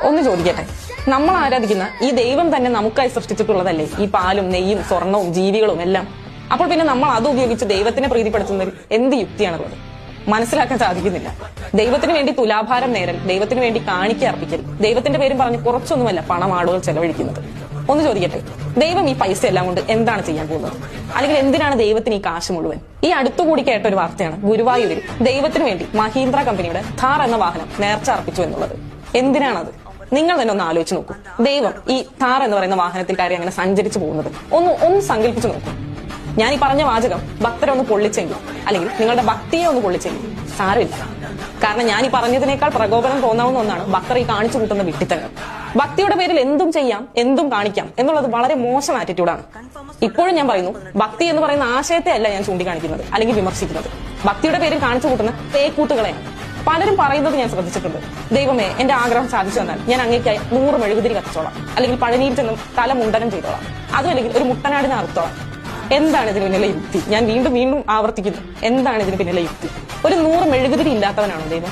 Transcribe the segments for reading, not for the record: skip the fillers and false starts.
ഒന്ന് ചോദിക്കട്ടെ, നമ്മൾ ആരാധിക്കുന്ന ഈ ദൈവം തന്നെ നമുക്കായി സൃഷ്ടിച്ചിട്ടുള്ളതല്ലേ ഈ പാലും നെയ്യും സ്വർണവും ജീവികളും എല്ലാം? അപ്പോൾ പിന്നെ നമ്മൾ അത് ഉപയോഗിച്ച് ദൈവത്തിനെ പ്രീതിപ്പെടുത്തുന്നതിൽ എന്ത് യുക്തിയാണുള്ളത്? മനസ്സിലാക്കാൻ സാധിക്കുന്നില്ല. ദൈവത്തിന് വേണ്ടി തുലാഭാരം നേരൽ, ദൈവത്തിന് വേണ്ടി കാണിക്ക അർപ്പിക്കൽ, ദൈവത്തിന്റെ പേരും പറഞ്ഞ് കുറച്ചൊന്നുമല്ല പണം ആളുകൾ ചെലവഴിക്കുന്നത്. ഒന്ന് ചോദിക്കട്ടെ, ദൈവം ഈ പൈസ എല്ലാം കൊണ്ട് എന്താണ് ചെയ്യാൻ പോകുന്നത്? അല്ലെങ്കിൽ എന്തിനാണ് ദൈവത്തിന് ഈ കാശ് മുഴുവൻ? ഈ അടുത്തുകൂടി കേട്ട ഒരു വാർത്തയാണ് ഗുരുവായൂരിൽ ദൈവത്തിന് വേണ്ടി മഹീന്ദ്ര കമ്പനിയുടെ ഥാർ എന്ന വാഹനം നേർച്ച അർപ്പിച്ചു എന്നുള്ളത്. എന്തിനാണത്? നിങ്ങൾ തന്നെ ഒന്ന് ആലോചിച്ച് നോക്കൂ. ദൈവം ഈ ഥാർ എന്ന് പറയുന്ന വാഹനത്തിൽ കയറി അങ്ങനെ സഞ്ചരിച്ചു പോകുന്നത് ഒന്ന് സങ്കല്പിച്ചു നോക്കൂ. ഞാൻ ഈ പറഞ്ഞ വാചകം ഭക്തരെ ഒന്ന് പൊള്ളിച്ചെങ്കിൽ, അല്ലെങ്കിൽ നിങ്ങളുടെ ഭക്തിയെ ഒന്ന് പൊള്ളിച്ചെങ്കിൽ സാരമില്ല. കാരണം ഞാൻ ഈ പറഞ്ഞതിനേക്കാൾ പ്രകോപനം തോന്നാവുന്ന ഒന്നാണ് ഭക്തർ ഈ കാണിച്ചു കൂട്ടുന്ന വിഡ്ഢിത്തങ്ങൾ. ഭക്തിയുടെ പേരിൽ എന്തും ചെയ്യാം, എന്തും കാണിക്കാം എന്നുള്ളത് വളരെ മോശം ആറ്റിറ്റ്യൂഡാണ്. ഇപ്പോഴും ഞാൻ പറയുന്നു, ഭക്തി എന്ന് പറയുന്ന ആശയത്തെ അല്ല ഞാൻ ചൂണ്ടിക്കാണിക്കുന്നത് അല്ലെങ്കിൽ വിമർശിക്കുന്നത്. ഭക്തിയുടെ പേരിൽ കാണിച്ചു കൂട്ടുന്ന തേക്കൂട്ടുകളെയാണ്. പലരും പറയുന്നത് ഞാൻ ശ്രദ്ധിച്ചിട്ടുണ്ട്. ദൈവമേ, എന്റെ ആഗ്രഹം സാധിച്ചു തന്നാൽ ഞാൻ അങ്ങേക്കായി 100 മെഴുകുതിരി കത്തിച്ചോളാം, അല്ലെങ്കിൽ പഴനിയിൽ ചെന്നും തല മുണ്ടനം ചെയ്തോളാം, അതും അല്ലെങ്കിൽ ഒരു മുട്ടനാടിനെ അറുത്തോളാം. എന്താണ് ഇതിന് പിന്നിലെ യുക്തി? ഞാൻ വീണ്ടും വീണ്ടും ആവർത്തിക്കുന്നു, എന്താണ് ഇതിന് പിന്നിലെ യുക്തി? ഒരു 100 മെഴുകുതിരി ഇല്ലാത്തവനാണോ ദൈവം?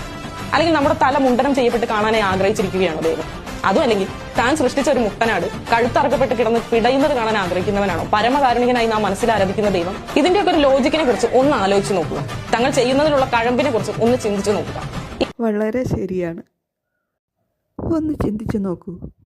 അല്ലെങ്കിൽ നമ്മുടെ തല മുണ്ടനം ചെയ്യപ്പെട്ട് കാണാനായി ആഗ്രഹിച്ചിരിക്കുകയാണോ ദൈവം? അതും അല്ലെങ്കിൽ താൻ സൃഷ്ടിച്ച ഒരു മുട്ടനാട് കഴുത്തറക്കപ്പെട്ട് കിടന്ന് പിടയുന്നത് കാണാൻ ആഗ്രഹിക്കുന്നവനാണോ പരമകാരുണികനായി നാം മനസ്സിൽ ആരാധിക്കുന്ന ദൈവം? ഇതിന്റെയൊക്കെ ഒരു ലോജിക്കിനെ കുറിച്ച് ഒന്ന് ആലോചിച്ച് നോക്കുക. തങ്ങൾ ചെയ്യുന്നതിലുള്ള കഴമ്പിനെ കുറിച്ച് ഒന്ന് ചിന്തിച്ചു നോക്കുക. വളരെ ശരിയാണ്. ഒന്ന് ചിന്തിച്ചു നോക്കൂ.